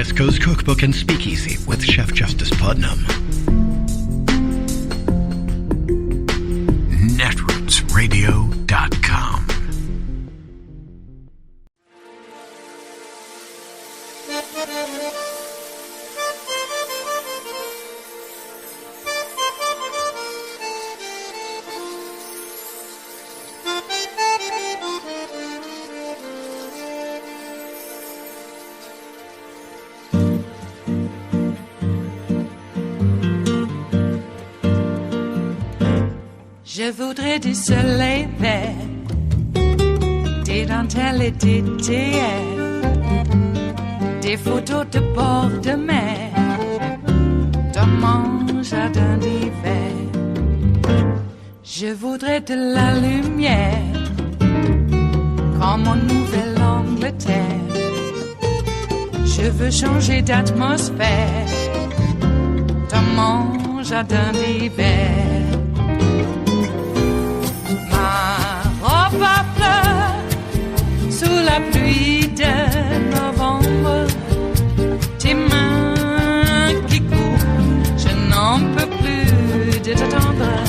West Coast Cookbook and Speakeasy with Chef Justice Putnam. Netrootsradio.com. Je voudrais du soleil vert, des dentelles et des théières, des photos de bord de mer, dans mon jardin d'hiver. Je voudrais de la lumière, comme en Nouvelle-Angleterre. Je veux changer d'atmosphère, dans mon jardin d'hiver. À fleurs sous la pluie de novembre, tes mains qui courent, je n'en peux plus de t'attendre.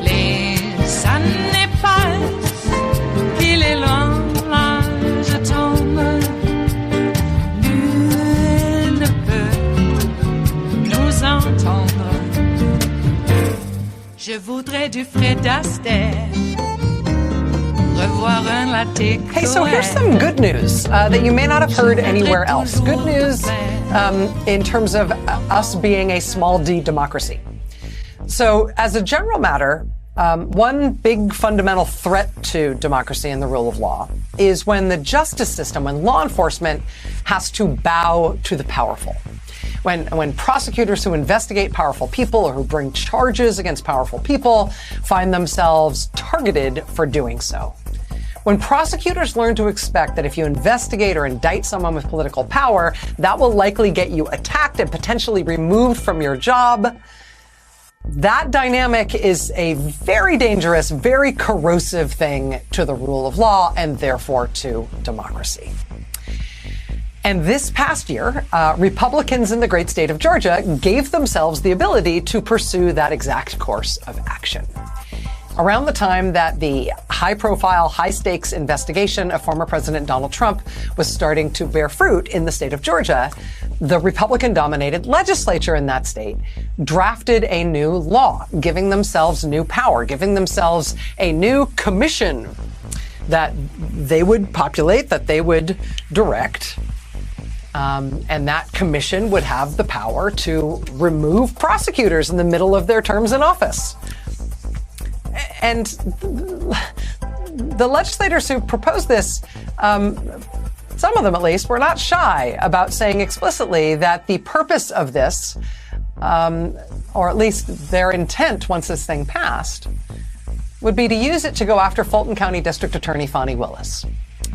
Les années passent, qu'il est loin, là je tombe. Nul ne peut nous entendre. Je voudrais du Fred Astaire, revoir un latte. Hey, so here's some good news that you may not have heard anywhere else. Good news in terms of us being a small d democracy. So as a general matter, one big fundamental threat to democracy and the rule of law is when the justice system, when law enforcement has to bow to the powerful. When prosecutors who investigate powerful people or who bring charges against powerful people find themselves targeted for doing so. When prosecutors learn to expect that if you investigate or indict someone with political power, that will likely get you attacked and potentially removed from your job, that dynamic is a very dangerous, very corrosive thing to the rule of law and therefore to democracy. And this past year, Republicans in the great state of Georgia gave themselves the ability to pursue that exact course of action. Around the time that the high-profile, high-stakes investigation of former President Donald Trump was starting to bear fruit in the state of Georgia, the Republican-dominated legislature in that state drafted a new law, giving themselves new power, giving themselves a new commission that they would populate, that they would direct. And that commission would have the power to remove prosecutors in the middle of their terms in office. And the legislators who proposed this, some of them at least, were not shy about saying explicitly that the purpose of this, or at least their intent once this thing passed, would be to use it to go after Fulton County District Attorney Fani Willis,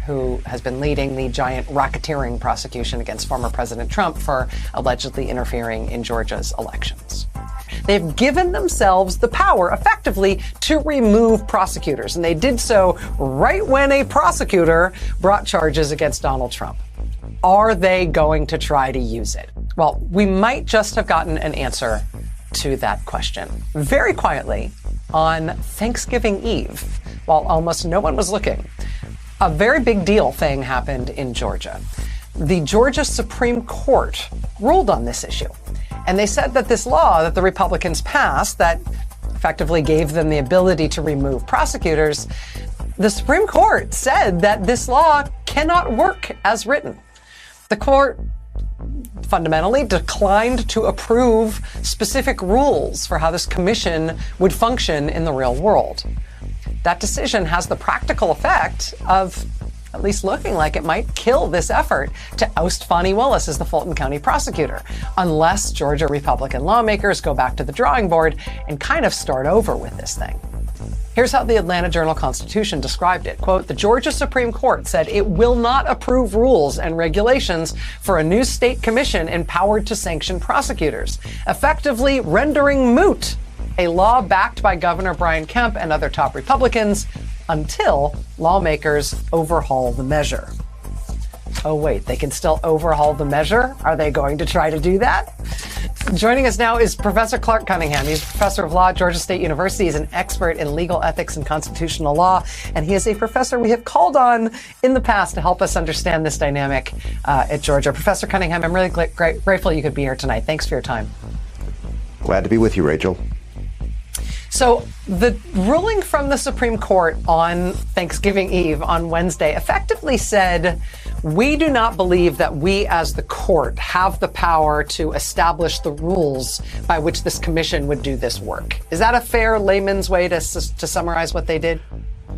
who has been leading the giant racketeering prosecution against former President Trump for allegedly interfering in Georgia's elections. They've given themselves the power, effectively, to remove prosecutors, and they did so right when a prosecutor brought charges against Donald Trump. Are they going to try to use it? Well, we might just have gotten an answer to that question very quietly on Thanksgiving Eve, while almost no one was looking. A very big deal thing happened in Georgia. The Georgia Supreme Court ruled on this issue. And they said that this law that the Republicans passed that effectively gave them the ability to remove prosecutors, the Supreme Court said that this law cannot work as written. The court fundamentally declined to approve specific rules for how this commission would function in the real world. That decision has the practical effect of at least looking like it might kill this effort to oust Fani Willis as the Fulton County prosecutor, unless Georgia Republican lawmakers go back to the drawing board and kind of start over with this thing. Here's how the Atlanta Journal-Constitution described it. Quote, the Georgia Supreme Court said it will not approve rules and regulations for a new state commission empowered to sanction prosecutors, effectively rendering moot a law backed by Governor Brian Kemp and other top Republicans until lawmakers overhaul the measure. Oh, wait, they can still overhaul the measure? Are they going to try to do that? Joining us now is Professor Clark Cunningham. He's professor of law at Georgia State University. He's an expert in legal ethics and constitutional law, and he is a professor we have called on in the past to help us understand this dynamic at Georgia. Professor Cunningham, I'm really grateful you could be here tonight. Thanks for your time. Glad to be with you, Rachel. So the ruling from the Supreme Court on Thanksgiving Eve on Wednesday effectively said, we do not believe that we as the court have the power to establish the rules by which this commission would do this work. Is that a fair layman's way to summarize what they did?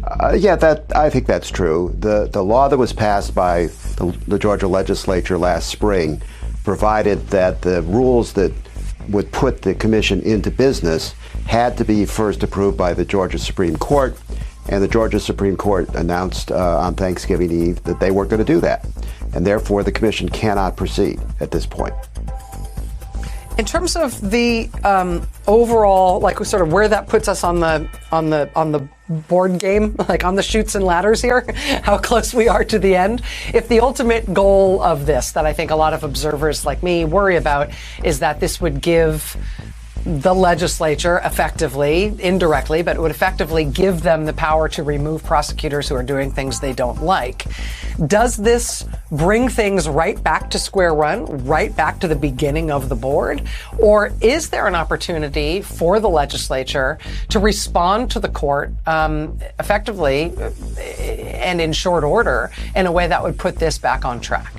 I think that's true. The law that was passed by the Georgia legislature last spring provided that the rules that would put the commission into business had to be first approved by the Georgia Supreme Court, and the Georgia Supreme Court announced on Thanksgiving Eve that they weren't going to do that, and therefore the commission cannot proceed at this point. In terms of the overall, like sort of where that puts us on the board game, like on the chutes and ladders here, how close we are to the end. If the ultimate goal of this, that I think a lot of observers like me worry about, is that this would give the legislature effectively, indirectly, but it would effectively give them the power to remove prosecutors who are doing things they don't like. Does this bring things right back to square one, right back to the beginning of the board? Or is there an opportunity for the legislature to respond to the court effectively and in short order in a way that would put this back on track?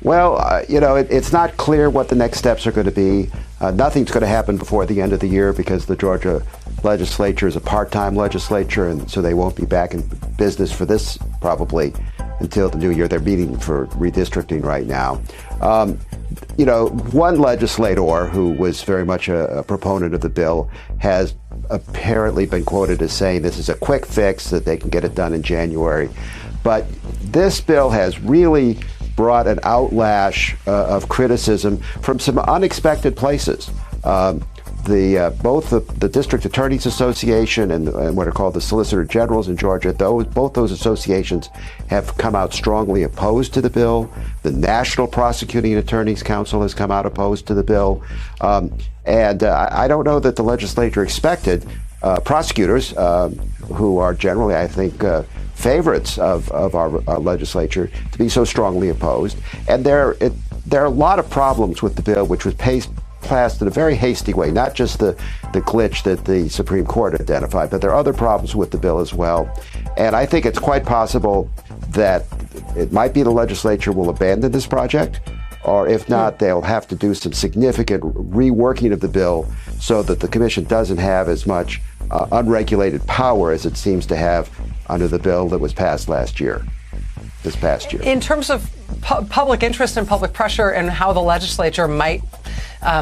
Well, it's not clear what the next steps are going to be. Nothing's going to happen before the end of the year because the Georgia legislature is a part-time legislature, and so they won't be back in business for this probably until the new year. They're meeting for redistricting right now. One legislator who was very much a proponent of the bill has apparently been quoted as saying this is a quick fix, that they can get it done in January. But this bill has really brought an outlash of criticism from some unexpected places. Both the District Attorneys Association and what are called the Solicitor Generals in Georgia, both those associations have come out strongly opposed to the bill. The National Prosecuting Attorneys Council has come out opposed to the bill. And I don't know that the legislature expected prosecutors, who are generally, I think, favorites of our legislature, to be so strongly opposed. And there are a lot of problems with the bill, which was passed in a very hasty way, not just the glitch that the Supreme Court identified, but there are other problems with the bill as well. And I think it's quite possible that it might be the legislature will abandon this project, or if not, they'll have to do some significant reworking of the bill so that the commission doesn't have as much unregulated power as it seems to have under the bill that was passed this past year. In terms of public interest and public pressure and how the legislature might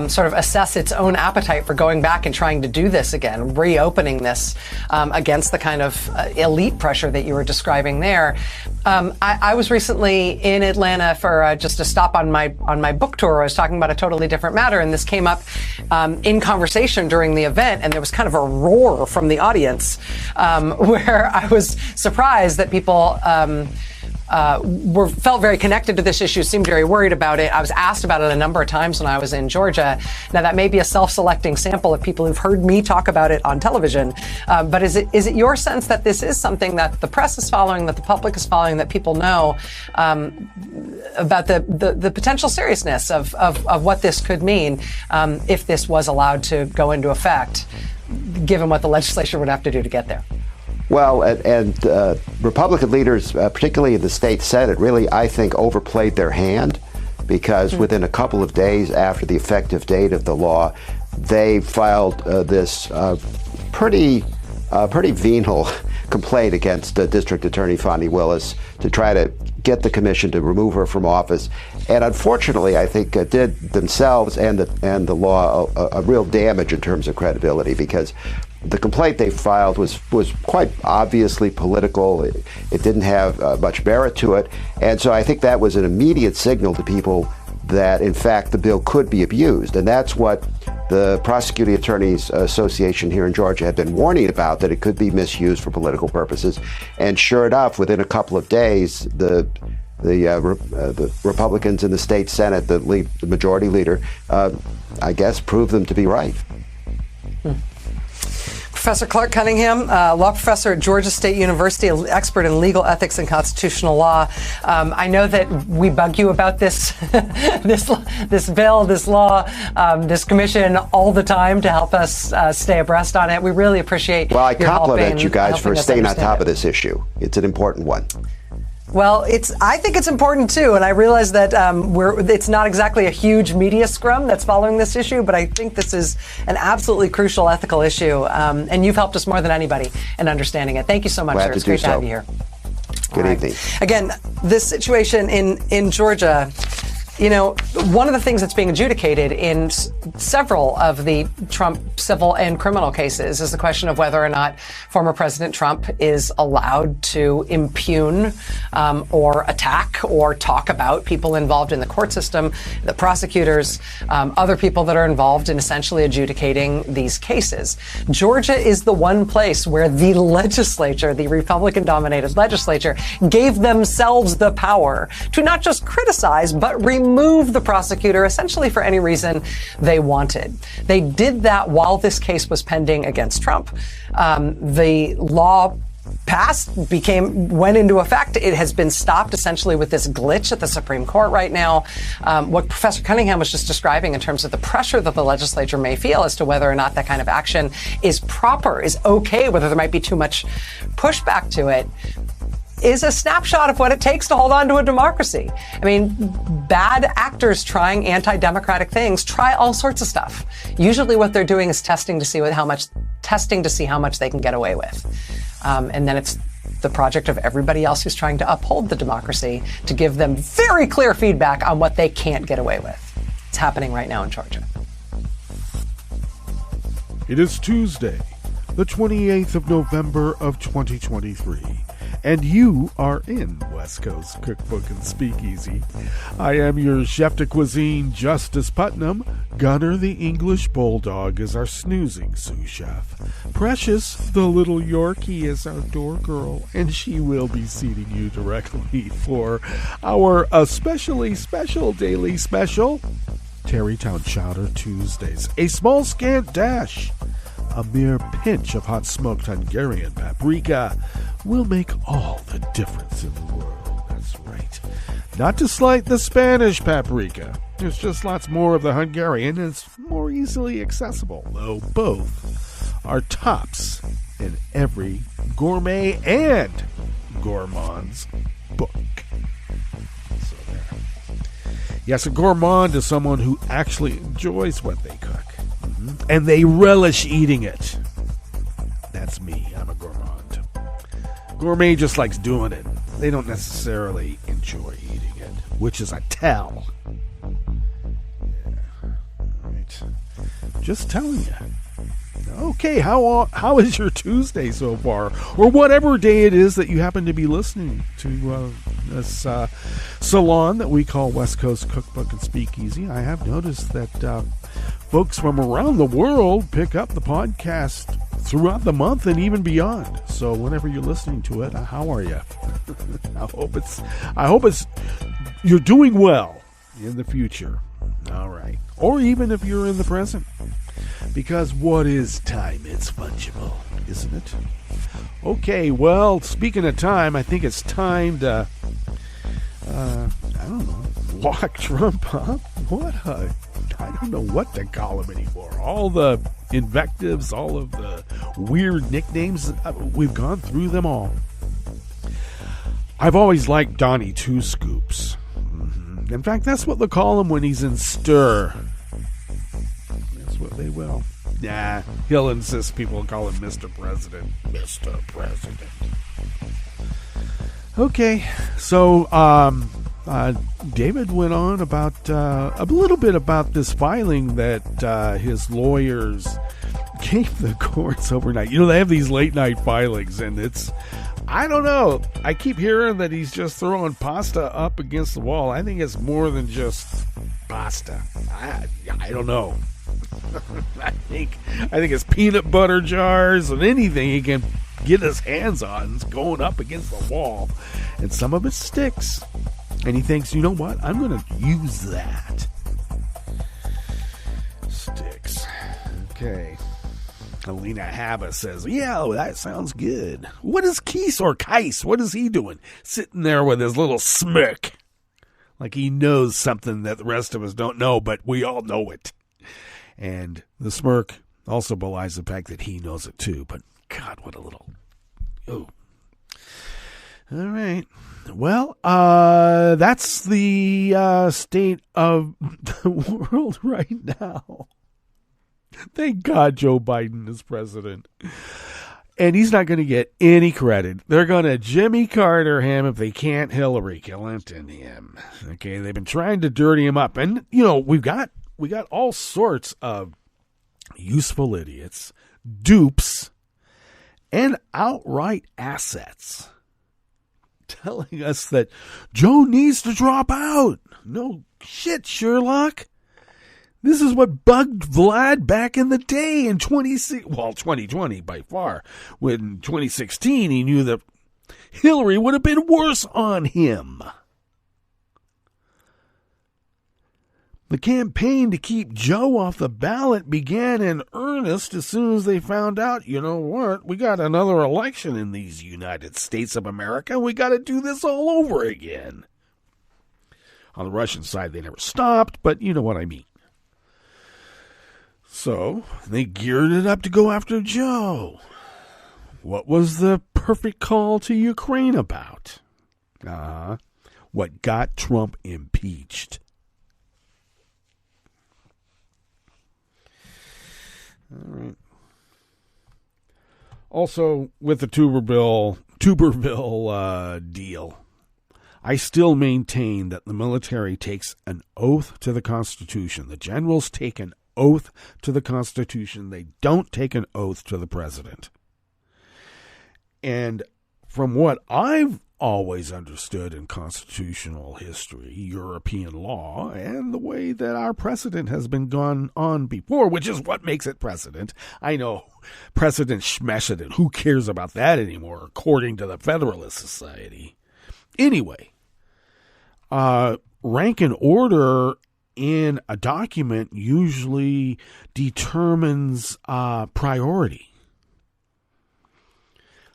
sort of assess its own appetite for going back and trying to do this again, reopening this against the kind of elite pressure that you were describing there. I was recently in Atlanta for just a stop on my book tour. I was talking about a totally different matter, and this came up in conversation during the event, and there was kind of a roar from the audience where I was surprised that people felt very connected to this issue, seemed very worried about it. I was asked about it a number of times when I was in Georgia. Now, that may be a self-selecting sample of people who've heard me talk about it on television, but is it your sense that this is something that the press is following, that the public is following, that people know about the potential seriousness of what this could mean if this was allowed to go into effect, given what the legislature would have to do to get there? Well, and Republican leaders, particularly in the state Senate, really, I think, overplayed their hand, because within a couple of days after the effective date of the law, they filed this pretty venal complaint against District Attorney Fonnie Willis to try to get the commission to remove her from office. And unfortunately, I think did themselves and the law a real damage in terms of credibility, because the complaint they filed was quite obviously political. It didn't have much merit to it. And so I think that was an immediate signal to people that, in fact, the bill could be abused. And that's what the Prosecuting Attorneys Association here in Georgia had been warning about that it could be misused for political purposes. And sure enough, within a couple of days, the Republicans in the state Senate, the majority leader, I guess, proved them to be right. Professor Clark Cunningham, law professor at Georgia State University, expert in legal ethics and constitutional law. I know that we bug you about this this bill, this law, this commission all the time to help us stay abreast on it. We really appreciate Well, I your compliment you guys for staying on top it. of this issue. It's an important one. Well, I think it's important too, and I realize that it's not exactly a huge media scrum that's following this issue, but I think this is an absolutely crucial ethical issue, and you've helped us more than anybody in understanding it. Thank you so much, sir. It's great to have you here. Good evening. Again, this situation in Georgia, you know, one of the things that's being adjudicated in several of the Trump civil and criminal cases is the question of whether or not former President Trump is allowed to impugn or attack or talk about people involved in the court system, the prosecutors, other people that are involved in essentially adjudicating these cases. Georgia is the one place where the legislature, the Republican-dominated legislature, gave themselves the power to not just criticize, but remove the prosecutor essentially for any reason they wanted. They did that while this case was pending against Trump. The law went into effect. It has been stopped essentially with this glitch at the Supreme Court right now. What Professor Cunningham was just describing in terms of the pressure that the legislature may feel as to whether or not that kind of action is proper, is okay, whether there might be too much pushback to it, is a snapshot of what it takes to hold on to a democracy. I mean, bad actors trying anti-democratic things try all sorts of stuff. Usually what they're doing is testing to see how much they can get away with. And then it's the project of everybody else who's trying to uphold the democracy to give them very clear feedback on what they can't get away with. It's happening right now in Georgia. It is Tuesday, the 28th of November of 2023. And you are in West Coast Cookbook and Speakeasy. I am your chef de cuisine, Justice Putnam. Gunner the English Bulldog is our snoozing sous chef. Precious, the little Yorkie, is our door girl, and she will be seating you directly for our especially special daily special, Tarrytown Chowder Tuesdays. A small scant dash, a mere pinch of hot smoked Hungarian paprika will make all the difference in the world. That's right. Not to slight the Spanish paprika. There's just lots more of the Hungarian, and it's more easily accessible, though both are tops in every gourmet and gourmand's book. So there. Yes, a gourmand is someone who actually enjoys what they cook, and they relish eating it. That's me. I'm a gourmand. Gourmet just likes doing it. They don't necessarily enjoy eating it, which is a tell. Yeah, right. Just telling you. Okay, how is your Tuesday so far? Or whatever day it is that you happen to be listening to this salon that we call West Coast Cookbook and Speakeasy. I have noticed that folks from around the world pick up the podcast throughout the month and even beyond. So whenever you're listening to it, how are you? I hope it's you're doing well in the future. All right. Or even if you're in the present. Because what is time? It's fungible, isn't it? Okay, well, speaking of time, I think it's time to, lock Trump up. I don't know what to call him anymore. All the invectives, all of the weird nicknames, we've gone through them all. I've always liked Donnie Two Scoops. In fact, that's what they'll call him when he's in stir. That's what they will. Nah, he'll insist people call him Mr. President. Mr. President. Okay, so David went on about a little bit about this filing that his lawyers gave the courts overnight. You know, they have these late night filings, and it's, I don't know. I keep hearing that he's just throwing pasta up against the wall. I think it's more than just pasta. I don't know. I think it's peanut butter jars and anything he can get his hands on is going up against the wall. And some of it sticks. And he thinks, you know what? I'm going to use that. Sticks. Okay. Alina Haba says, yeah, that sounds good. What is Keese or Kais? What is he doing? Sitting there with his little smirk. Like he knows something that the rest of us don't know, but we all know it. And the smirk also belies the fact that he knows it too. But God, what a little... Oh. All right. Well, that's the state of the world right now. Thank God Joe Biden is president. And he's not going to get any credit. They're going to Jimmy Carter him if they can't Hillary Clinton him. Okay, they've been trying to dirty him up. And, you know, we got all sorts of useful idiots, dupes, and outright assets telling us that Joe needs to drop out. No shit, Sherlock. This is what bugged Vlad back in the day in 2020 by far. When 2016 he knew that Hillary would have been worse on him. The campaign to keep Joe off the ballot began in earnest as soon as they found out, you know what, we got another election in these United States of America. We got to do this all over again. On the Russian side, they never stopped, but you know what I mean. So they geared it up to go after Joe. What was the perfect call to Ukraine about? What got Trump impeached. All right. Also, with the Tuberville deal, I still maintain that the military takes an oath to the Constitution. The generals take an oath to the Constitution. They don't take an oath to the president. And from what I've always understood in constitutional history, European law, and the way that our precedent has been gone on before, which is what makes it precedent. I know precedent schmecedent. Who cares about that anymore, according to the Federalist Society? Anyway, rank and order in a document usually determines priority.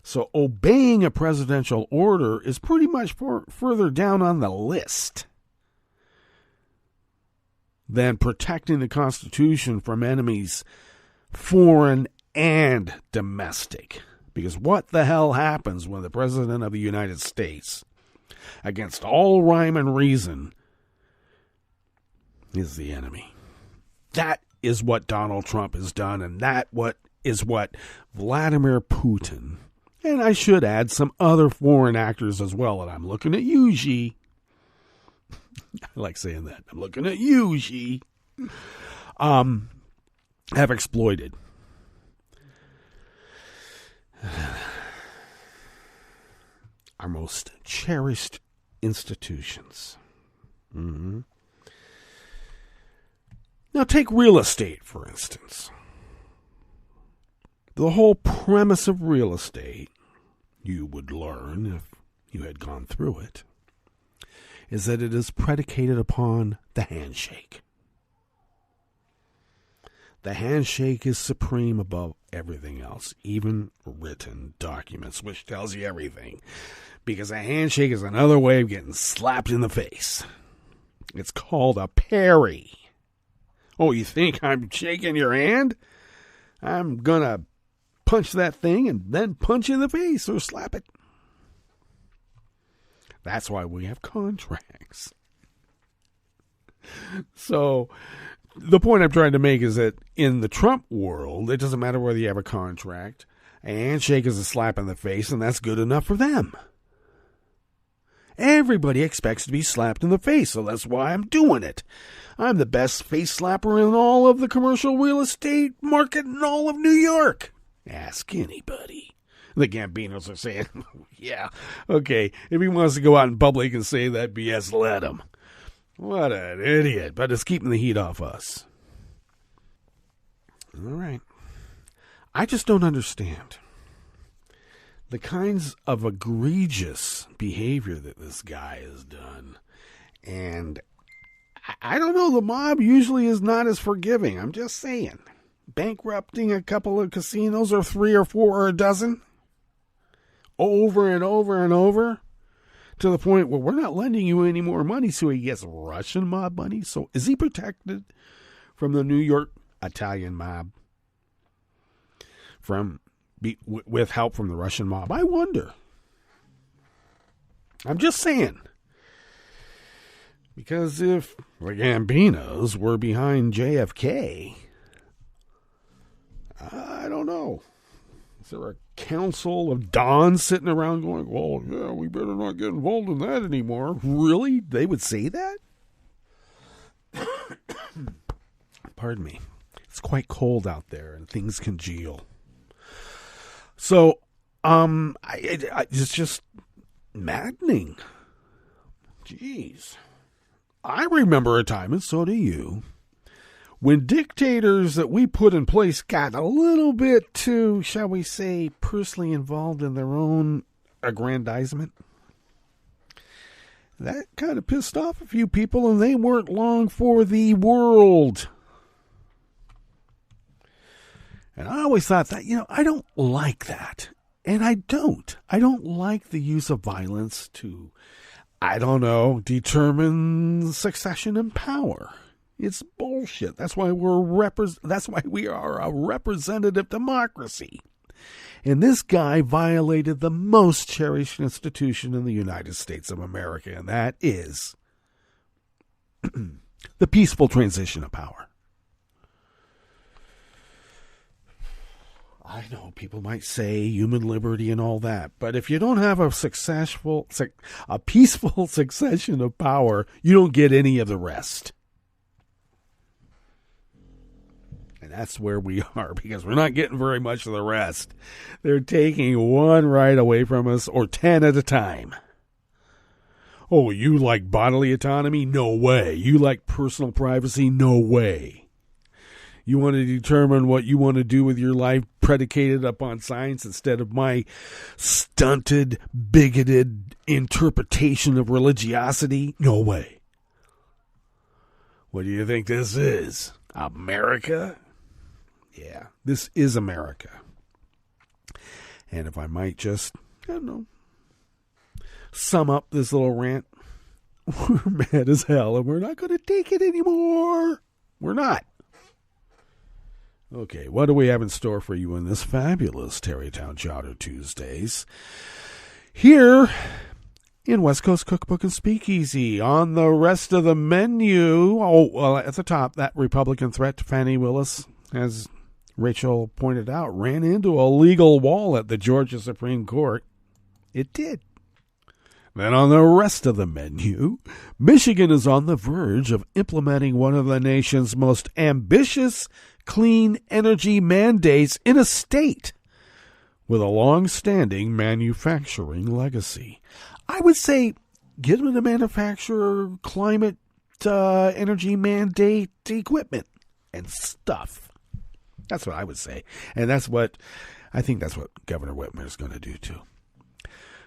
So obeying a presidential order is pretty much further down on the list than protecting the Constitution from enemies, foreign and domestic. Because what the hell happens when the President of the United States, against all rhyme and reason, is the enemy? That is what Donald Trump has done, and that is what Vladimir Putin, and I should add some other foreign actors as well, and I'm looking at you, Xi. I like saying that. I'm looking at you, Xi. Have exploited. Our most cherished institutions. Mm-hmm. Now take real estate, for instance. The whole premise of real estate, you would learn if you had gone through it, is that it is predicated upon the handshake. The handshake is supreme above everything else, even written documents, which tells you everything. Because a handshake is another way of getting slapped in the face. It's called a parry. Oh, you think I'm shaking your hand? I'm going to punch that thing and then punch you in the face or slap it. That's why we have contracts. So the point I'm trying to make is that in the Trump world, it doesn't matter whether you have a contract. A handshake is a slap in the face, and that's good enough for them. Everybody expects to be slapped in the face, so that's why I'm doing it. I'm the best face slapper in all of the commercial real estate market in all of New York. Ask anybody. The Gambinos are saying, yeah, okay, if he wants to go out in public and say that BS, let him. What an idiot, but it's keeping the heat off us. All right. I just don't understand the kinds of egregious behavior that this guy has done. And I don't know, the mob usually is not as forgiving. I'm just saying. Bankrupting a couple of casinos, or 3 or 4 or a dozen, over and over and over, to the point where we're not lending you any more money, so he gets Russian mob money. So is he protected from the New York Italian mob? With help from the Russian mob? I wonder. I'm just saying. Because if the Gambinos were behind JFK, I don't know. Is there a council of dons sitting around going, well, yeah, we better not get involved in that anymore? Really? They would say that? Pardon me. It's quite cold out there and things congeal. So, it's just maddening. Jeez. I remember a time, and so do you, when dictators that we put in place got a little bit too, shall we say, personally involved in their own aggrandizement. That kind of pissed off a few people, and they weren't long for the world. And I always thought that, I don't like that. And I don't. I don't like the use of violence to, determine succession and power. It's bullshit. That's why we are a representative democracy. And this guy violated the most cherished institution in the United States of America, and that is the peaceful transition of power. I know people might say human liberty and all that, but if you don't have a peaceful succession of power, you don't get any of the rest. And that's where we are, because we're not getting very much of the rest. They're taking one right away from us, or 10 at a time. Oh, you like bodily autonomy? No way. You like personal privacy? No way. You want to determine what you want to do with your life predicated upon science instead of my stunted, bigoted interpretation of religiosity? No way. What do you think this is? America? Yeah, this is America. And if I might just, sum up this little rant, we're mad as hell and we're not going to take it anymore. We're not. Okay, what do we have in store for you in this fabulous Tarrytown Chowder Tuesdays? Here in West Coast Cookbook and Speakeasy, on the rest of the menu, at the top, that Republican threat to Fannie Willis, as Rachel pointed out, ran into a legal wall at the Georgia Supreme Court. It did. Then on the rest of the menu, Michigan is on the verge of implementing one of the nation's most ambitious clean energy mandates in a state with a long-standing manufacturing legacy. I would say, give them the manufacturer climate energy mandate equipment and stuff. That's what I would say. And I think that's what Governor Whitmer is going to do too.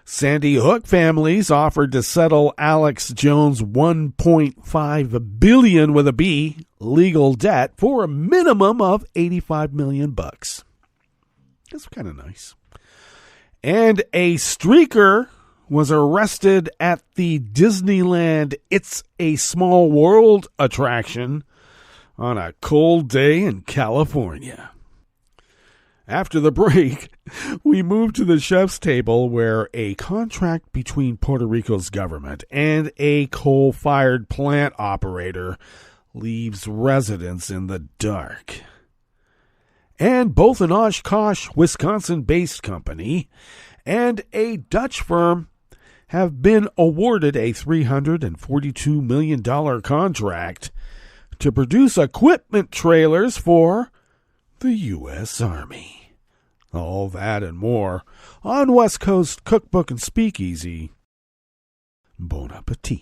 Sandy Hook families offered to settle Alex Jones' $1.5 billion with a B legal debt for a minimum of $85 million. That's kind of nice. And a streaker was arrested at the Disneyland It's a Small World attraction on a cold day in California. After the break, we move to the chef's table, where a contract between Puerto Rico's government and a coal-fired plant operator leaves residents in the dark. And both an Oshkosh, Wisconsin-based company and a Dutch firm have been awarded a $342 million contract to produce equipment trailers for the U.S. Army. All that and more on West Coast Cookbook and Speakeasy. Bon appetit.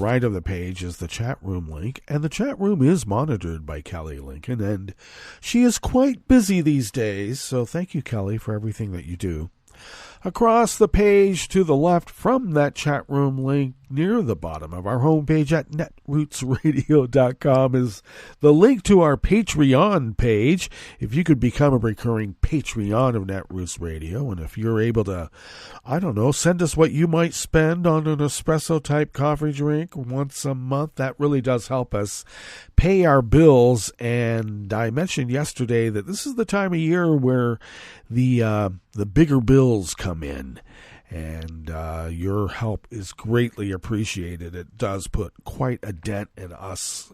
right of the page is the chat room link, and the chat room is monitored by Kelly Lincoln, and she is quite busy these days, so thank you, Kelly, for everything that you do. Across the page to the left from that chat room link near the bottom of our homepage at netrootsradio.com is the link to our Patreon page. If you could become a recurring Patreon of Netroots Radio, and if you're able to, send us what you might spend on an espresso-type coffee drink once a month, that really does help us pay our bills. And I mentioned yesterday that this is the time of year where the bigger bills come in, and your help is greatly appreciated. It does put quite a dent in us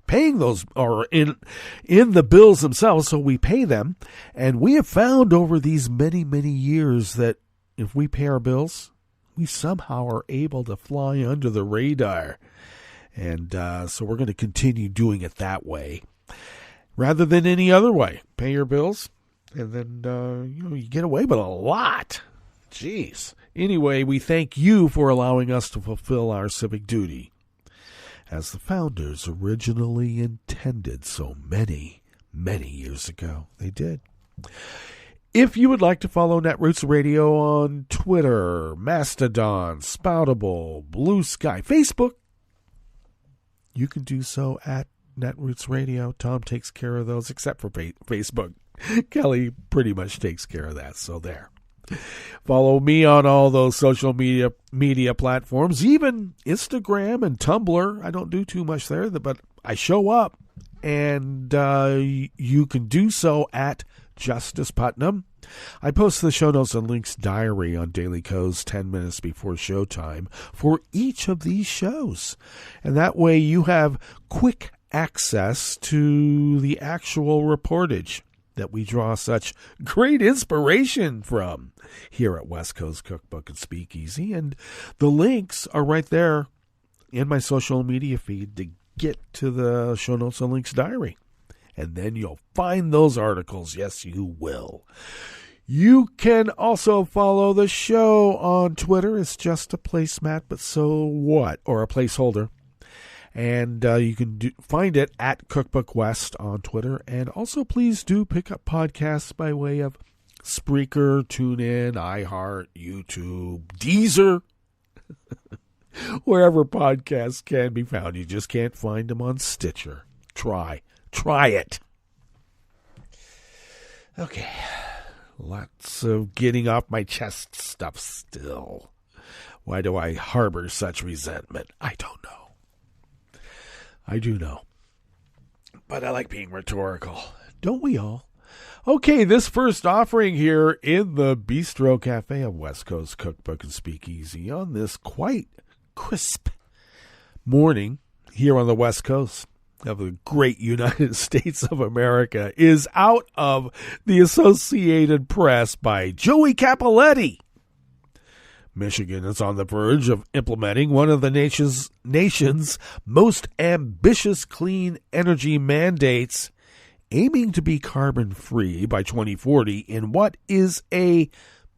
paying those, or in the bills themselves, so we pay them. And we have found over these many, many years that if we pay our bills, we somehow are able to fly under the radar. And so we're going to continue doing it that way rather than any other way. Pay your bills, and then you get away with a lot. Jeez. Anyway, we thank you for allowing us to fulfill our civic duty, as the founders originally intended so many, many years ago. They did. If you would like to follow Netroots Radio on Twitter, Mastodon, Spoutable, Blue Sky, Facebook, you can do so at Netroots Radio. Tom takes care of those, except for Facebook. Kelly pretty much takes care of that, so there. Follow me on all those social media platforms, even Instagram and Tumblr. I don't do too much there, but I show up, and you can do so at Justice Putnam. I post the show notes and links diary on Daily Co's 10 minutes before showtime for each of these shows, and that way you have quick access to the actual reportage that we draw such great inspiration from here at West Coast Cookbook and Speakeasy. And the links are right there in my social media feed to get to the show notes and links diary. And then you'll find those articles. Yes, you will. You can also follow the show on Twitter. It's just a placemat, but so what? Or a placeholder. And you can find it at Cookbook West on Twitter. And also, please do pick up podcasts by way of Spreaker, TuneIn, iHeart, YouTube, Deezer, wherever podcasts can be found. You just can't find them on Stitcher. Try it. Okay, lots of getting off my chest stuff still. Why do I harbor such resentment? I don't know. I do know. But I like being rhetorical. Don't we all? Okay, this first offering here in the Bistro Cafe of West Coast Cookbook and Speakeasy on this quite crisp morning here on the West Coast of the great United States of America is out of the Associated Press by Joey Capoletti. Michigan is on the verge of implementing one of the nation's most ambitious clean energy mandates, aiming to be carbon-free by 2040 in what is a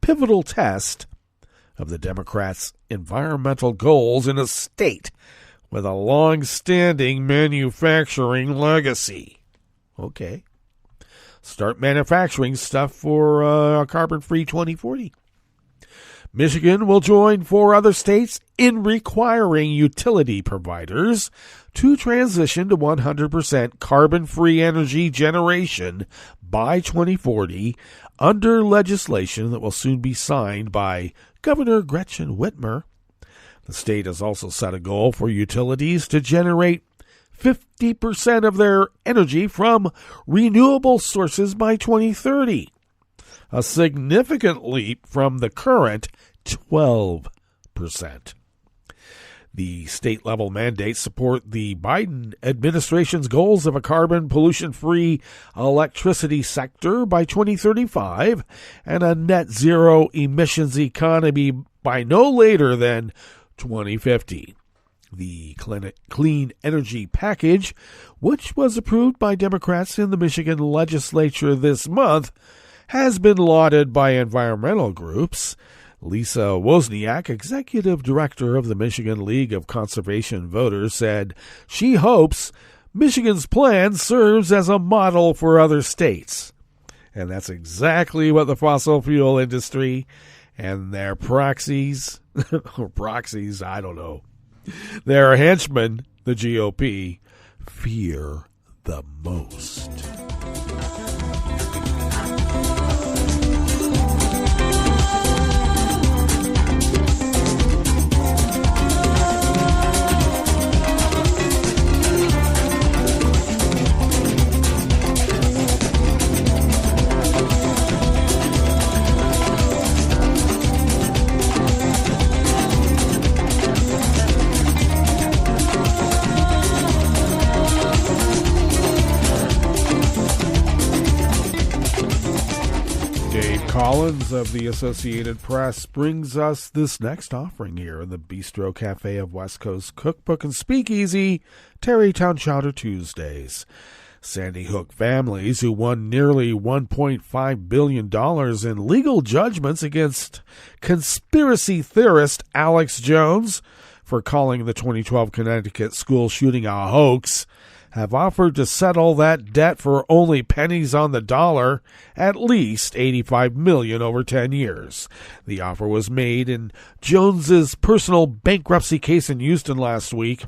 pivotal test of the Democrats' environmental goals in a state with a long-standing manufacturing legacy. Okay. Start manufacturing stuff for a carbon-free 2040. Michigan will join 4 other states in requiring utility providers to transition to 100% carbon-free energy generation by 2040 under legislation that will soon be signed by Governor Gretchen Whitmer. The state has also set a goal for utilities to generate 50% of their energy from renewable sources by 2030. A significant leap from the current 12%. The state-level mandates support the Biden administration's goals of a carbon pollution-free electricity sector by 2035 and a net-zero emissions economy by no later than 2050. The Clean Energy Package, which was approved by Democrats in the Michigan legislature this month, has been lauded by environmental groups. Lisa Wozniak, executive director of the Michigan League of Conservation Voters, said she hopes Michigan's plan serves as a model for other states. And that's exactly what the fossil fuel industry and their proxies, or proxies, I don't know, their henchmen, the GOP, fear the most. Collins of the Associated Press brings us this next offering here in the Bistro Cafe of West Coast Cookbook and Speakeasy, Tarrytown Chowder Tuesdays. Sandy Hook families who won nearly $1.5 billion in legal judgments against conspiracy theorist Alex Jones for calling the 2012 Connecticut school shooting a hoax have offered to settle that debt for only pennies on the dollar, at least $85 million over 10 years. The offer was made in Jones's personal bankruptcy case in Houston last week.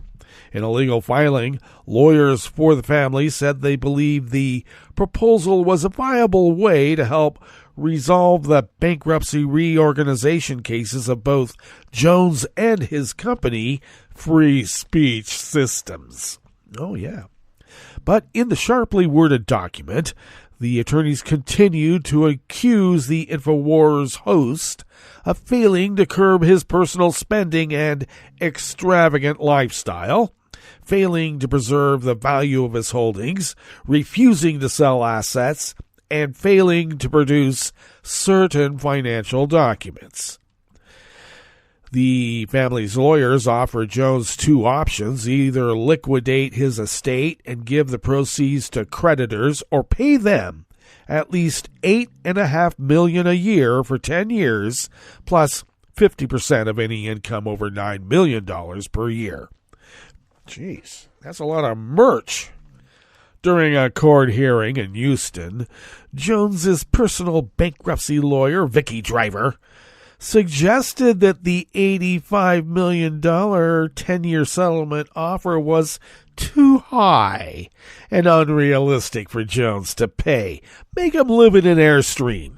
In a legal filing, lawyers for the family said they believed the proposal was a viable way to help resolve the bankruptcy reorganization cases of both Jones and his company, Free Speech Systems. Oh, yeah. But in the sharply worded document, the attorneys continued to accuse the InfoWars host of failing to curb his personal spending and extravagant lifestyle, failing to preserve the value of his holdings, refusing to sell assets, and failing to produce certain financial documents. The family's lawyers offered Jones two options: either liquidate his estate and give the proceeds to creditors, or pay them at least $8.5 million a year for 10 years, plus 50% of any income over $9 million per year. Jeez, that's a lot of merch. During a court hearing in Houston, Jones's personal bankruptcy lawyer, Vicky Driver, suggested that the $85 million 10-year settlement offer was too high and unrealistic for Jones to pay. Make him live in an Airstream.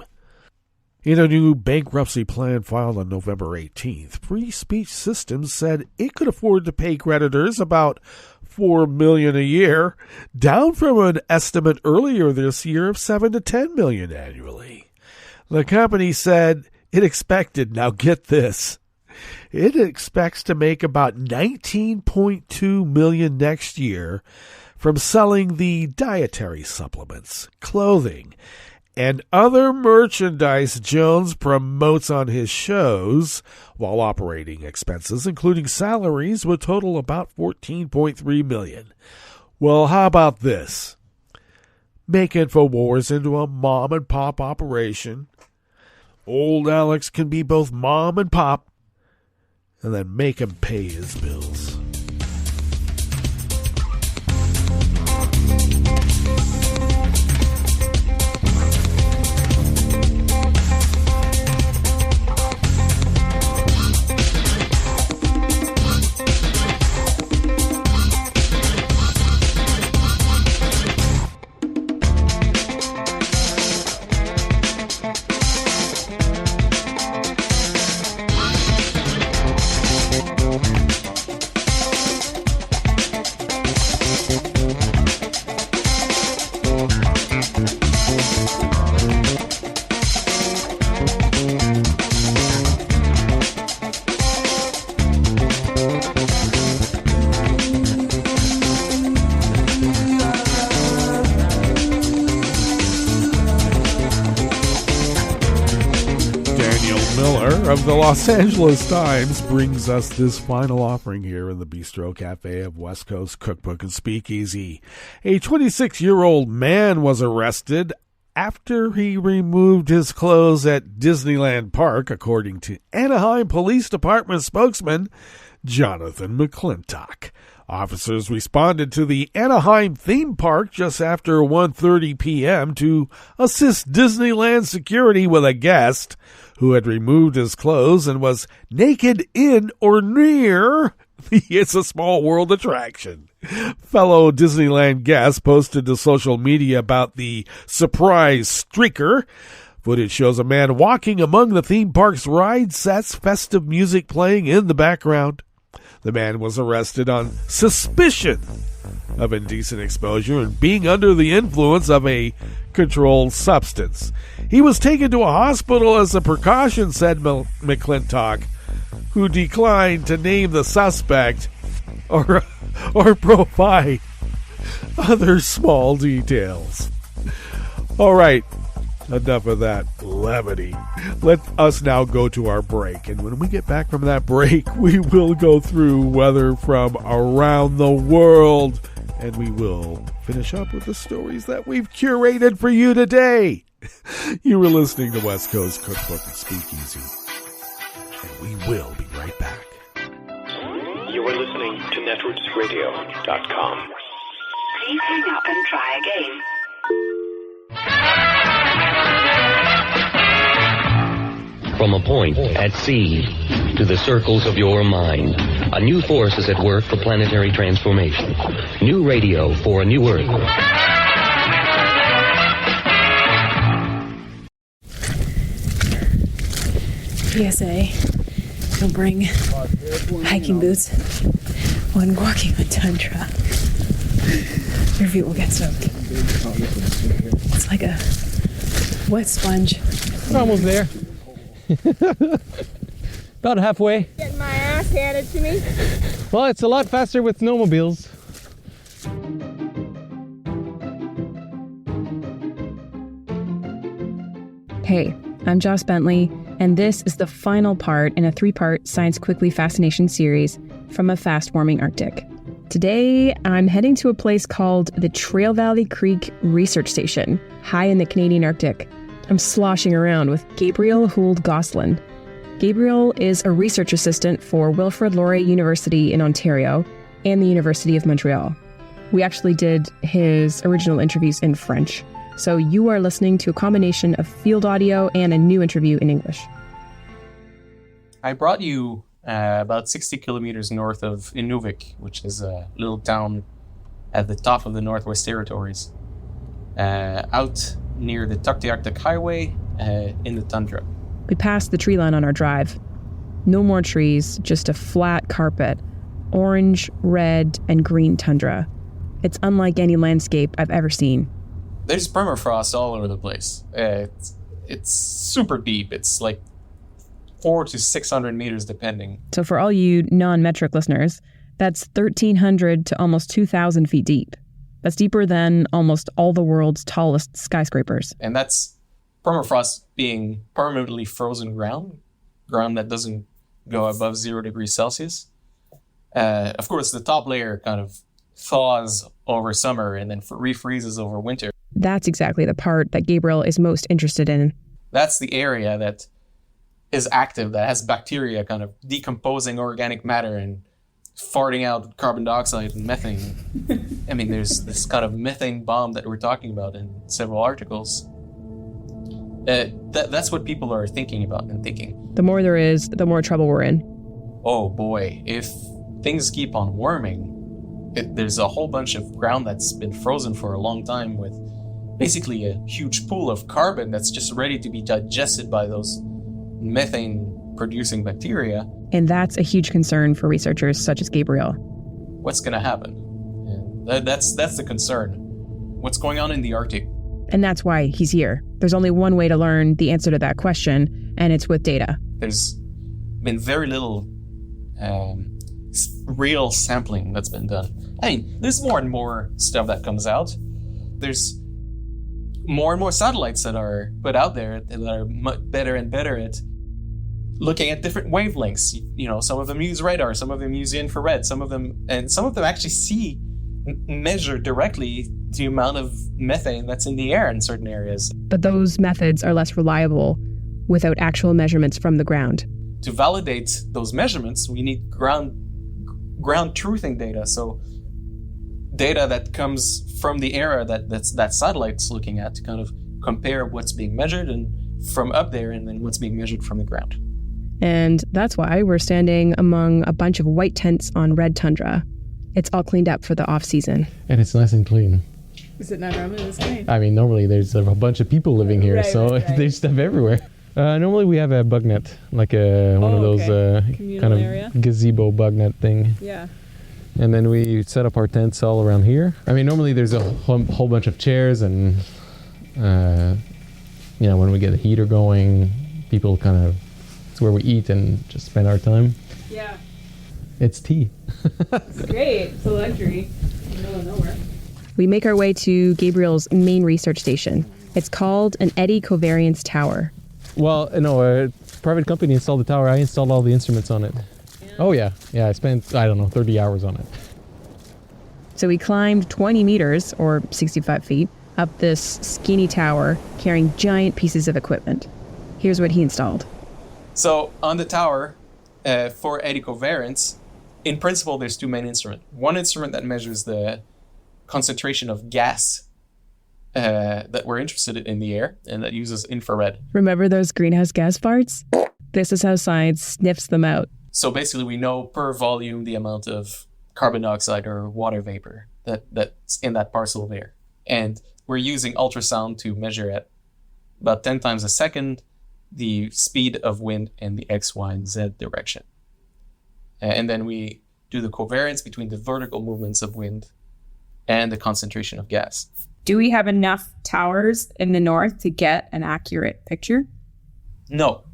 In a new bankruptcy plan filed on November 18th, Free Speech Systems said it could afford to pay creditors about $4 million a year, down from an estimate earlier this year of $7 to $10 million annually. The company said it expected, now get this, it expects to make about $19.2 million next year from selling the dietary supplements, clothing, and other merchandise Jones promotes on his shows, while operating expenses, including salaries, would total about $14.3 million. Well, how about this? Make InfoWars into a mom-and-pop operation. Old Alex can be both mom and pop, and then make him pay his bills. Of the Los Angeles Times brings us this final offering here in the Bistro Cafe of West Coast Cookbook and Speakeasy. A 26-year-old man was arrested after he removed his clothes at Disneyland Park, according to Anaheim Police Department spokesman Jonathan McClintock. Officers responded to the Anaheim theme park just after 1:30 p.m. to assist Disneyland security with a guest who had removed his clothes and was naked in or near the It's a Small World attraction. Fellow Disneyland guests posted to social media about the surprise streaker. Footage shows a man walking among the theme park's ride sets, festive music playing in the background. The man was arrested on suspicion of indecent exposure and being under the influence of a controlled substance. He was taken to a hospital as a precaution, said McClintock, who declined to name the suspect or provide other small details. All right. Enough of that levity. Let us now go to our break. And when we get back from that break, we will go through weather from around the world. And we will finish up with the stories that we've curated for you today. You were listening to West Coast Cookbook and Speakeasy. And we will be right back. You are listening to netrootsradio.com. Please hang up and try again. From a point at sea to the circles of your mind, a new force is at work for planetary transformation. New radio for a new Earth. PSA, don't bring hiking boots when walking on tundra. Your feet will get soaked. It's like a wet sponge. We're almost there. About halfway. Getting my ass handed to me. Well, it's a lot faster with snowmobiles. Hey, I'm Joss Bentley, and this is the final part in a 3-part Science Quickly Fascination series from a fast-warming Arctic. Today, I'm heading to a place called the Trail Valley Creek Research Station, high in the Canadian Arctic. I'm sloshing around with Gabriel Hould-Gosselin. Gabriel is a research assistant for Wilfrid Laurier University in Ontario and the University of Montreal. We actually did his original interviews in French, so you are listening to a combination of field audio and a new interview in English. I brought you about 60 kilometers north of Inuvik, which is a little town at the top of the Northwest Territories, out near the Tuktoyaktuk Highway in the tundra. We passed the tree line on our drive. No more trees, just a flat carpet, orange, red, and green tundra. It's unlike any landscape I've ever seen. There's permafrost all over the place. It's super deep. It's like 400 to 600 meters depending. So for all you non-metric listeners, that's 1,300 to almost 2,000 feet deep. That's deeper than almost all the world's tallest skyscrapers. And that's permafrost being permanently frozen ground that doesn't go above 0 degrees Celsius. Of course, the top layer kind of thaws over summer and then refreezes over winter. That's exactly the part that Gabriel is most interested in. That's the area that is active, that has bacteria kind of decomposing organic matter and farting out carbon dioxide and methane. I mean, there's this kind of methane bomb that we're talking about in several articles. That's what people are thinking about and thinking. The more there is, the more trouble we're in. Oh boy, if things keep on warming, there's a whole bunch of ground that's been frozen for a long time with basically a huge pool of carbon that's just ready to be digested by those methane-producing bacteria. And that's a huge concern for researchers such as Gabriel. What's going to happen? That's the concern. What's going on in the Arctic? And that's why he's here. There's only one way to learn the answer to that question, and it's with data. There's been very little real sampling that's been done. I mean, there's more and more stuff that comes out. There's more and more satellites that are put out there that are much better and better at looking at different wavelengths. You know, some of them use radar, some of them use infrared, some of them actually measure directly the amount of methane that's in the air in certain areas. But those methods are less reliable without actual measurements from the ground. To validate those measurements, we need ground truthing data. So data that comes from the area that satellite's looking at to kind of compare what's being measured and from up there and then what's being measured from the ground. And that's why we're standing among a bunch of white tents on red tundra. It's all cleaned up for the off-season. And it's nice and clean. Is it not normally this clean? I mean, normally there's a bunch of people living here, Right. There's stuff everywhere. Normally we have a bug net, like one of those kind of area? gazebo bug net thing. Yeah. And then we set up our tents all around here. I mean, normally there's a whole bunch of chairs and, when we get a heater going, people it's where we eat and just spend our time. Yeah. It's tea. It's great. It's a luxury. In the middle of nowhere. We make our way to Gabriel's main research station. It's called an eddy covariance tower. Well, no, a private company installed the tower. I installed all the instruments on it. Yeah. Oh, yeah. Yeah, I spent, 30 hours on it. So we climbed 20 meters, or 65 feet, up this skinny tower, carrying giant pieces of equipment. Here's what he installed. So on the tower, for eddy covariance, in principle, there's two main instruments. One instrument that measures the concentration of gas that we're interested in the air, and that uses infrared. Remember those greenhouse gas farts? This is how science sniffs them out. So basically, we know per volume the amount of carbon dioxide or water vapor that's in that parcel of air. And we're using ultrasound to measure at about 10 times a second the speed of wind in the X, Y, and Z direction. And then we do the covariance between the vertical movements of wind and the concentration of gas. Do we have enough towers in the north to get an accurate picture? No,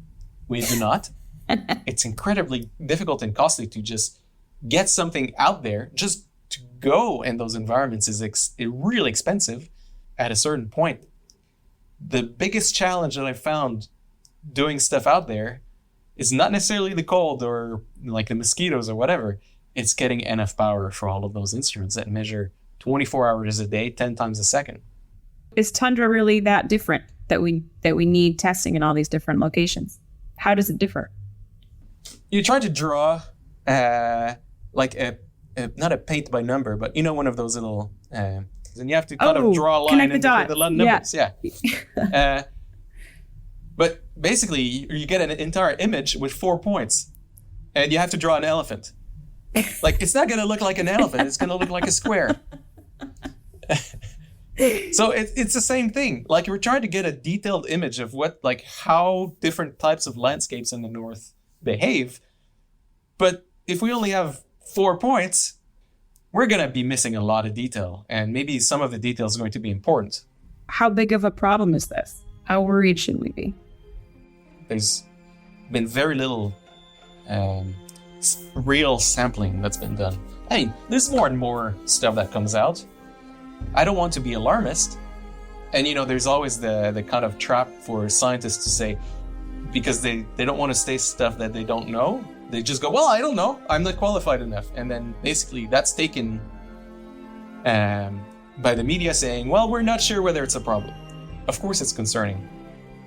we do not. It's incredibly difficult and costly to just get something out there. Just to go in those environments is really expensive at a certain point. The biggest challenge that I found doing stuff out there is not necessarily the cold or like the mosquitoes or whatever. It's getting enough power for all of those instruments that measure 24 hours a day, 10 times a second. Is tundra really that different that we need testing in all these different locations? How does it differ? You try to draw like not a paint by number, but one of those little and you have to kind of draw a line and the numbers. Yeah. But basically, you get an entire image with 4 points, and you have to draw an elephant. Like, it's not going to look like an elephant. It's going to look like a square. So it's the same thing. Like, we're trying to get a detailed image of how different types of landscapes in the north behave. But if we only have 4 points, we're going to be missing a lot of detail. And maybe some of the details are going to be important. How big of a problem is this? How worried should we be? There's been very little real sampling that's been done. I mean, there's more and more stuff that comes out. I don't want to be alarmist. And, there's always the kind of trap for scientists to say, because they don't want to say stuff that they don't know, they just go, well, I don't know. I'm not qualified enough. And then basically that's taken by the media saying, well, we're not sure whether it's a problem. Of course it's concerning.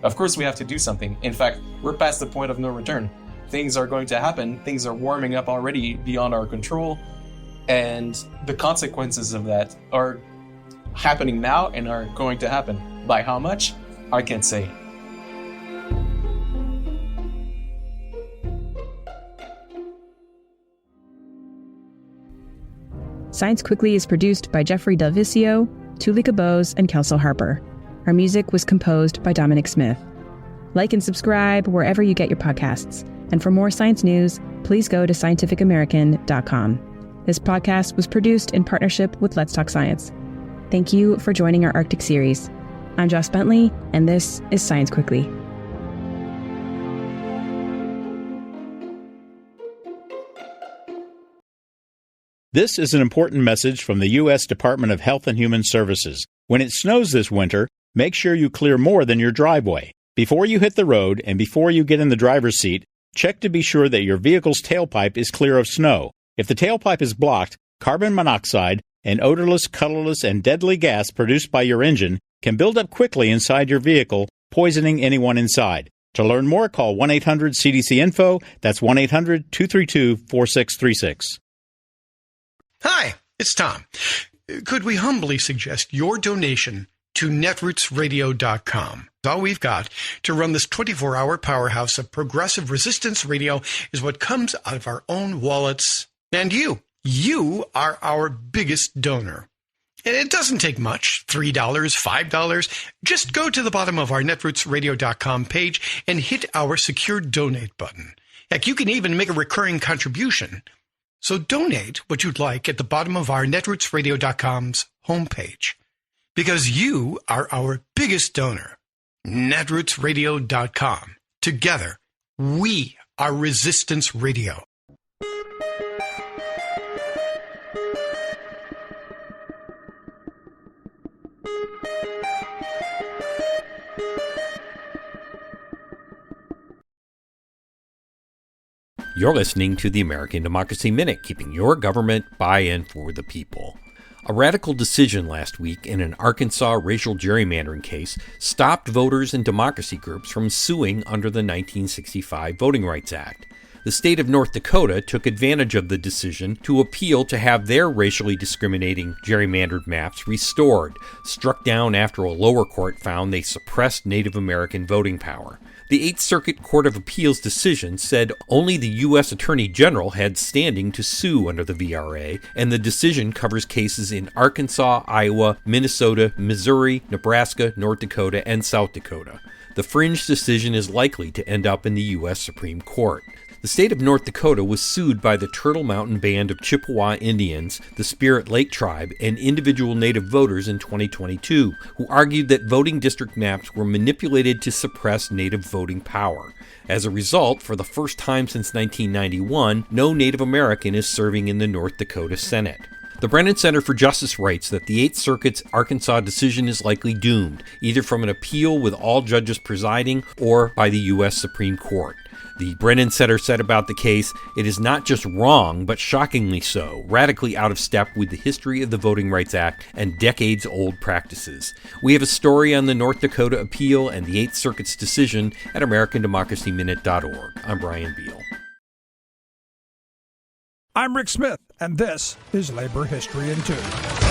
Of course we have to do something. In fact, we're past the point of no return. Things are going to happen. Things are warming up already beyond our control. And the consequences of that are happening now and are going to happen. By how much? I can't say. Science Quickly is produced by Jeffrey Delvicio, Tuli Cabose, and Kelso Harper. Our music was composed by Dominic Smith. Like and subscribe wherever you get your podcasts. And for more science news, please go to scientificamerican.com. This podcast was produced in partnership with Let's Talk Science. Thank you for joining our Arctic series. I'm Joss Bentley, and this is Science Quickly. This is an important message from the U.S. Department of Health and Human Services. When it snows this winter, make sure you clear more than your driveway. Before you hit the road and before you get in the driver's seat, check to be sure that your vehicle's tailpipe is clear of snow. If the tailpipe is blocked, carbon monoxide an odorless, colorless, and deadly gas produced by your engine can build up quickly inside your vehicle, poisoning anyone inside. To learn more, call 1-800-CDC-INFO. That's 1-800-232-4636. Hi, it's Tom. Could we humbly suggest your donation to netrootsradio.com? All we've got to run this 24-hour powerhouse of progressive resistance radio is what comes out of our own wallets. And you are our biggest donor. And it doesn't take much, $3, $5. Just go to the bottom of our netrootsradio.com page and hit our secure donate button. Heck, you can even make a recurring contribution. So donate what you'd like at the bottom of our netrootsradio.com's homepage. Because you are our biggest donor. netrootsradio.com. Together, we are Resistance Radio. You're listening to the American Democracy Minute, keeping your government buy-in for the people. A radical decision last week in an Arkansas racial gerrymandering case stopped voters and democracy groups from suing under the 1965 Voting Rights Act. The state of North Dakota took advantage of the decision to appeal to have their racially discriminating gerrymandered maps restored, struck down after a lower court found they suppressed Native American voting power. The Eighth Circuit Court of Appeals decision said only the U.S. Attorney General had standing to sue under the VRA, and the decision covers cases in Arkansas, Iowa, Minnesota, Missouri, Nebraska, North Dakota, and South Dakota. The fringe decision is likely to end up in the U.S. Supreme Court. The state of North Dakota was sued by the Turtle Mountain Band of Chippewa Indians, the Spirit Lake Tribe, and individual Native voters in 2022, who argued that voting district maps were manipulated to suppress Native voting power. As a result, for the first time since 1991, no Native American is serving in the North Dakota Senate. The Brennan Center for Justice writes that the Eighth Circuit's Arkansas decision is likely doomed, either from an appeal with all judges presiding or by the U.S. Supreme Court. The Brennan Center said about the case, it is not just wrong, but shockingly so, radically out of step with the history of the Voting Rights Act and decades-old practices. We have a story on the North Dakota appeal and the Eighth Circuit's decision at AmericanDemocracyMinute.org. I'm Brian Beal. I'm Rick Smith, and this is Labor History in 2.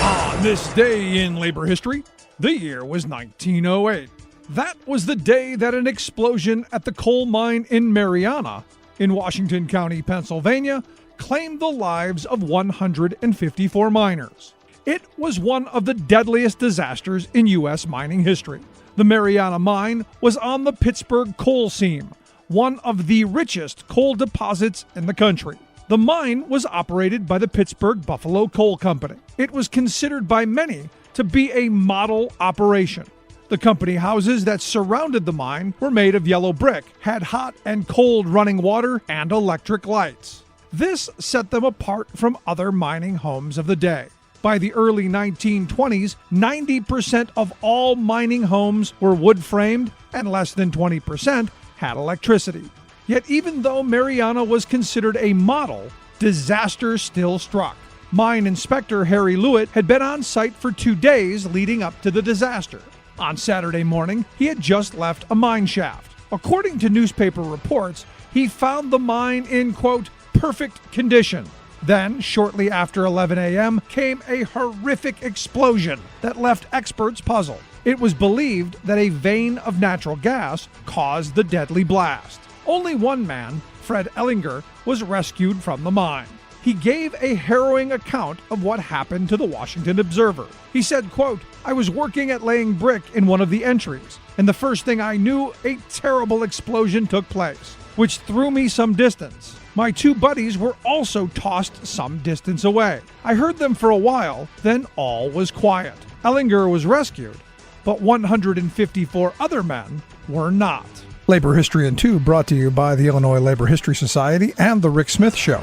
On this day in labor history, the year was 1908. That was the day that an explosion at the coal mine in Mariana, in Washington County, Pennsylvania, claimed the lives of 154 miners. It was one of the deadliest disasters in U.S. mining history. The Mariana mine was on the Pittsburgh coal seam, one of the richest coal deposits in the country. The mine was operated by the Pittsburgh Buffalo Coal Company. It was considered by many to be a model operation. The company houses that surrounded the mine were made of yellow brick, had hot and cold running water, and electric lights. This set them apart from other mining homes of the day. By the early 1920s, 90% of all mining homes were wood-framed, and less than 20% had electricity. Yet even though Mariana was considered a model, disaster still struck. Mine inspector Harry Lewitt had been on site for 2 days leading up to the disaster. On Saturday morning, he had just left a mine shaft. According to newspaper reports, he found the mine in, quote, perfect condition. Then, shortly after 11 a.m., came a horrific explosion that left experts puzzled. It was believed that a vein of natural gas caused the deadly blast. Only one man, Fred Ellinger, was rescued from the mine. He gave a harrowing account of what happened to the Washington Observer. He said, quote, I was working at laying brick in one of the entries, and the first thing I knew, a terrible explosion took place, which threw me some distance. My 2 buddies were also tossed some distance away. I heard them for a while, then all was quiet. Ellinger was rescued, but 154 other men were not. Labor History in 2 brought to you by the Illinois Labor History Society and The Rick Smith Show.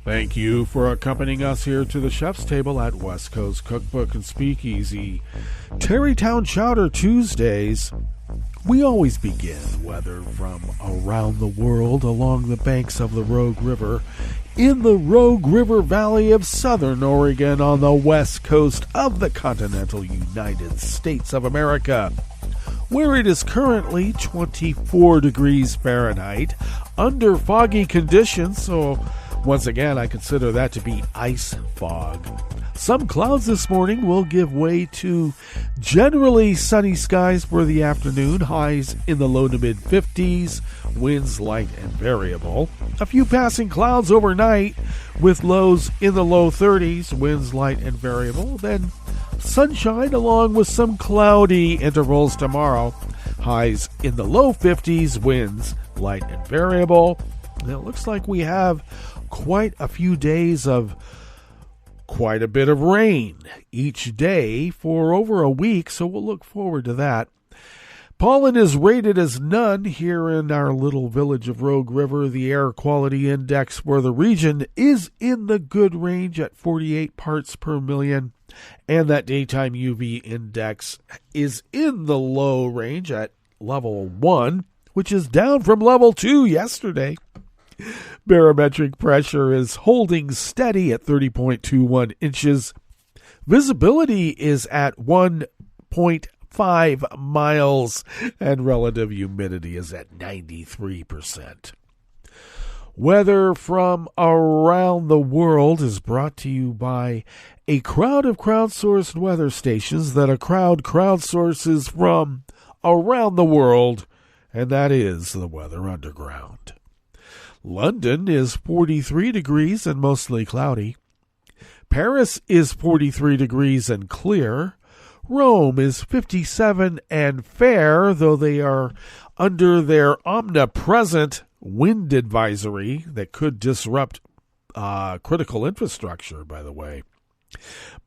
Thank you for accompanying us here to the chef's table at West Coast Cookbook and Speakeasy. Tarrytown Chowder Tuesdays. We always begin, whether from around the world along the banks of the Rogue River, in the Rogue River Valley of southern Oregon on the west coast of the continental United States of America, where it is currently 24 degrees Fahrenheit, under foggy conditions, so once again I consider that to be ice fog. Some clouds this morning will give way to generally sunny skies for the afternoon, highs in the low to mid 50s, winds light and variable. A few passing clouds overnight with lows in the low 30s, winds light and variable. Then sunshine along with some cloudy intervals tomorrow, highs in the low 50s, winds light and variable. And it looks like we have quite a few days of quite a bit of rain each day for over a week, so we'll look forward to that. Pollen is rated as none here in our little village of Rogue River. The air quality index for the region is in the good range at 48 parts per million, and that daytime UV index is in the low range at level 1, which is down from level 2 yesterday. Barometric pressure is holding steady at 30.21 inches. Visibility is at 1.5 miles, and relative humidity is at 93%. Weather from around the world is brought to you by a crowd of crowdsourced weather stations that a crowd crowdsources from around the world, and that is the Weather Underground. London is 43 degrees and mostly cloudy. Paris is 43 degrees and clear. Rome is 57 and fair, though they are under their omnipresent wind advisory that could disrupt critical infrastructure, by the way.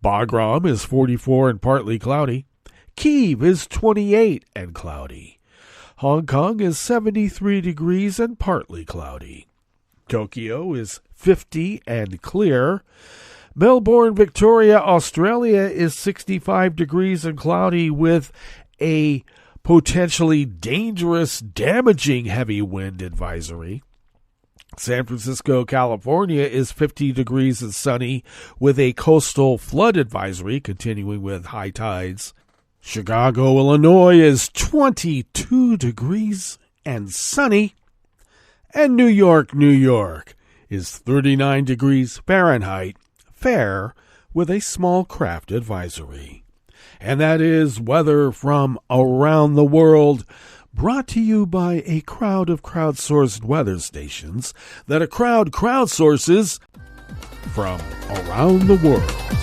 Bagram is 44 and partly cloudy. Kyiv is 28 and cloudy. Hong Kong is 73 degrees and partly cloudy. Tokyo is 50 and clear. Melbourne, Victoria, Australia is 65 degrees and cloudy with a potentially dangerous, damaging heavy wind advisory. San Francisco, California is 50 degrees and sunny with a coastal flood advisory continuing with high tides. Chicago, Illinois is 22 degrees and sunny. And New York, New York is 39 degrees Fahrenheit, fair, with a small craft advisory. And that is weather from around the world, brought to you by a crowd of crowdsourced weather stations that a crowd crowdsources from around the world.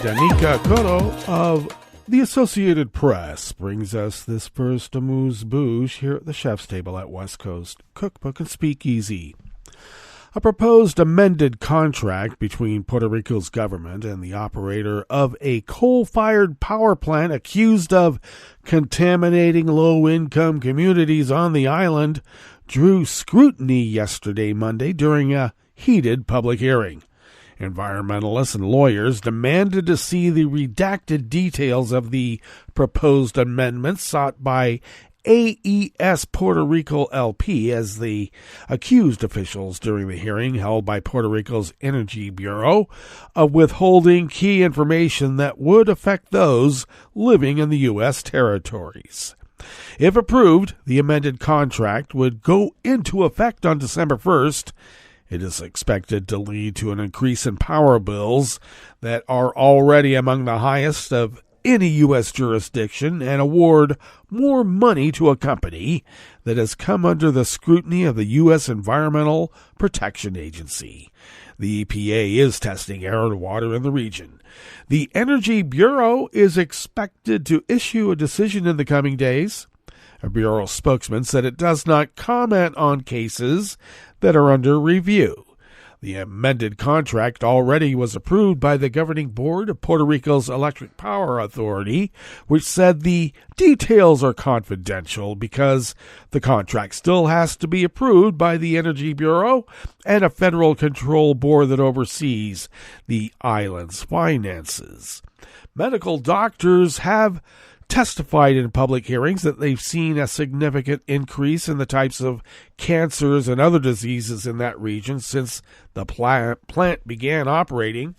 Danica Cotto of the Associated Press brings us this first amuse-bouche here at the chef's table at West Coast Cookbook and Speakeasy. A proposed amended contract between Puerto Rico's government and the operator of a coal-fired power plant accused of contaminating low-income communities on the island drew scrutiny yesterday, Monday, during a heated public hearing. Environmentalists and lawyers demanded to see the redacted details of the proposed amendments sought by AES Puerto Rico LP as the accused officials during the hearing held by Puerto Rico's Energy Bureau of withholding key information that would affect those living in the U.S. territories. If approved, the amended contract would go into effect on December 1st. It is expected to lead to an increase in power bills that are already among the highest of any U.S. jurisdiction and award more money to a company that has come under the scrutiny of the U.S. Environmental Protection Agency. The EPA is testing air and water in the region. The Energy Bureau is expected to issue a decision in the coming days. A Bureau spokesman said it does not comment on cases that are under review. The amended contract already was approved by the governing board of Puerto Rico's Electric Power Authority, which said the details are confidential because the contract still has to be approved by the Energy Bureau and a federal control board that oversees the island's finances. Medical doctors have testified in public hearings that they've seen a significant increase in the types of cancers and other diseases in that region since the plant began operating.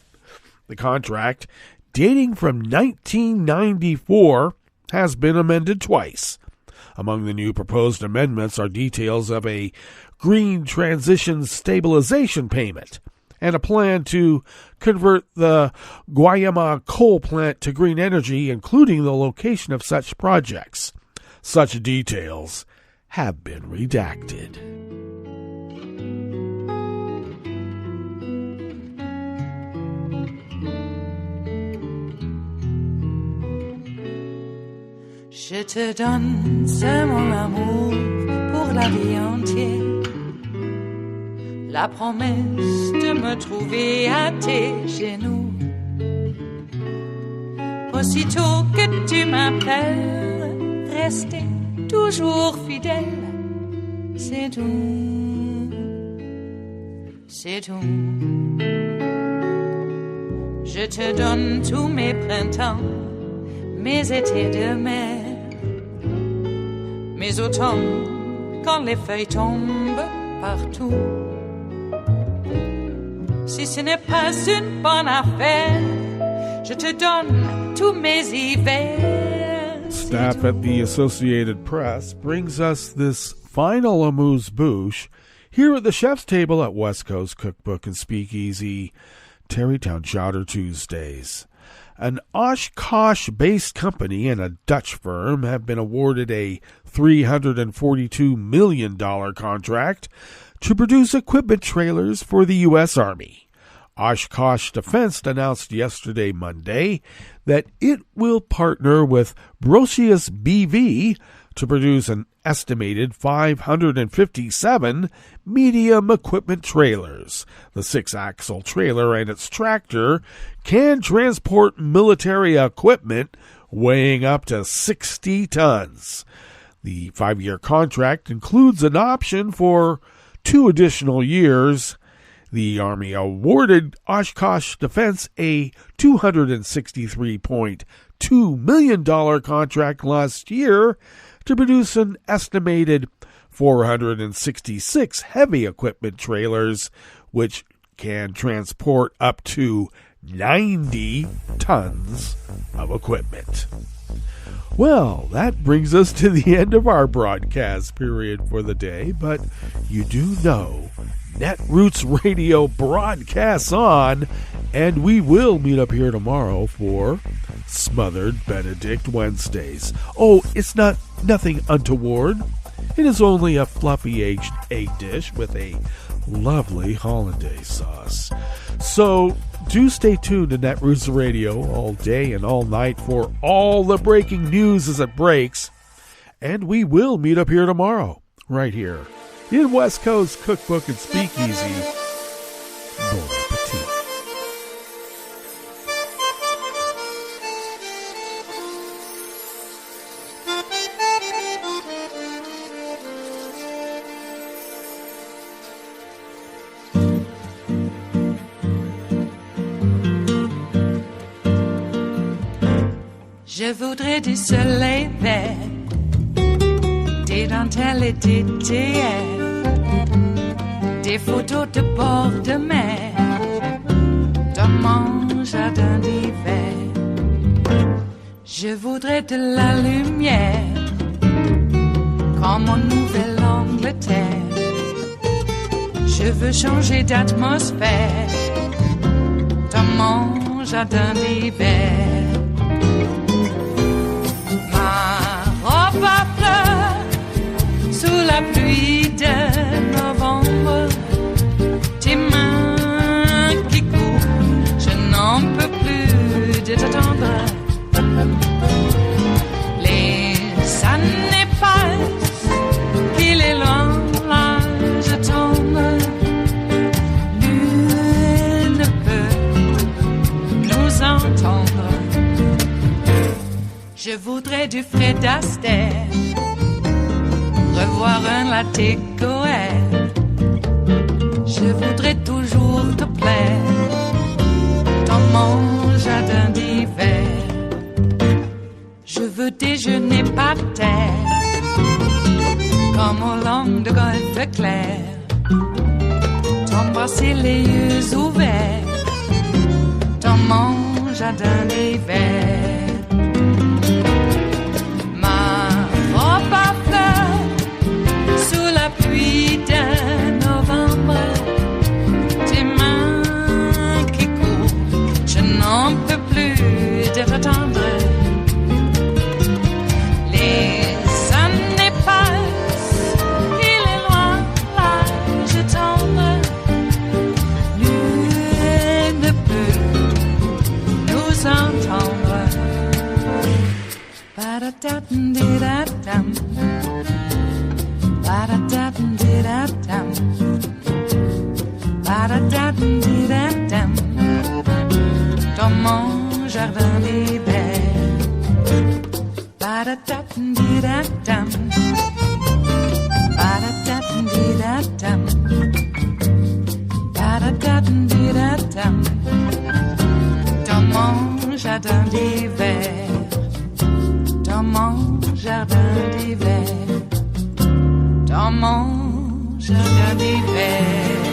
The contract, dating from 1994, has been amended twice. Among the new proposed amendments are details of a green transition stabilization payment and a plan to convert the Guayama coal plant to green energy, including the location of such projects. Such details have been redacted. Je te donne ce mon amour pour la vie entière. La promesse de me trouver à tes genoux. Aussitôt que tu m'appelles, rester toujours fidèle. C'est tout, c'est tout. Je te donne tous mes printemps, mes étés de mer, mes automnes quand les feuilles tombent partout. Si ce n'est pas une bonne affaire, je te donne tous mes hivers. Staff at the Associated Press brings us this final amuse-bouche here at the chef's table at West Coast Cookbook and Speakeasy, Tarrytown Chowder Tuesdays. An Oshkosh-based company and a Dutch firm have been awarded a $342 million contract to produce equipment trailers for the U.S. Army. Oshkosh Defense announced yesterday, Monday, that it will partner with Brocius BV to produce an estimated 557 medium equipment trailers. The 6-axle trailer and its tractor can transport military equipment weighing up to 60 tons. The 5-year contract includes an option for 2 additional years. The Army awarded Oshkosh Defense a $263.2 million contract last year to produce an estimated 466 heavy equipment trailers, which can transport up to 90 tons of equipment. Well, that brings us to the end of our broadcast period for the day, but you do know Netroots Radio broadcasts on, and we will meet up here tomorrow for Smothered Benedict Wednesdays. Oh, it's nothing untoward. It is only a fluffy aged egg dish with a lovely hollandaise sauce. So do stay tuned to Netroots Radio all day and all night for all the breaking news as it breaks. And we will meet up here tomorrow, right here, in West Coast Cookbook and Speakeasy. Bon appetit. Je voudrais du soleil vert, des dentelles et des théières, des photos de bord de mer, dans mon jardin d'hiver. Je voudrais de la lumière, comme en Nouvelle-Angleterre. Je veux changer d'atmosphère, dans mon jardin d'hiver. près du Fred Astaire, revoir un latte Goël. Je voudrais toujours te plaire dans mon jardin d'hiver. Je veux déjeuner par terre comme au long de golfe clair, t'embrasser les yeux ouverts dans mon jardin d'hiver. Ma robe à fleurs sous la pluie d'un novembre, tes mains qui courent, je n'en peux plus de t'attendre. Les années passent, il est loin l'âge tendre, nul ne peut nous entendre. Ba-da-da-dum-di-da-dum, ba-da-da-dum-di-da-dum, ba-da-da-dum-di-da-dum, dans mon jardin d'hiver. Ba-da-da-dum-di-da-dum, ba-da-da-dum-di-da-dum, ba-da-da-dum-di-da-dum, dans mon jardin d'hiver. Dans mon jardin d'hiver, dans mon jardin d'hiver.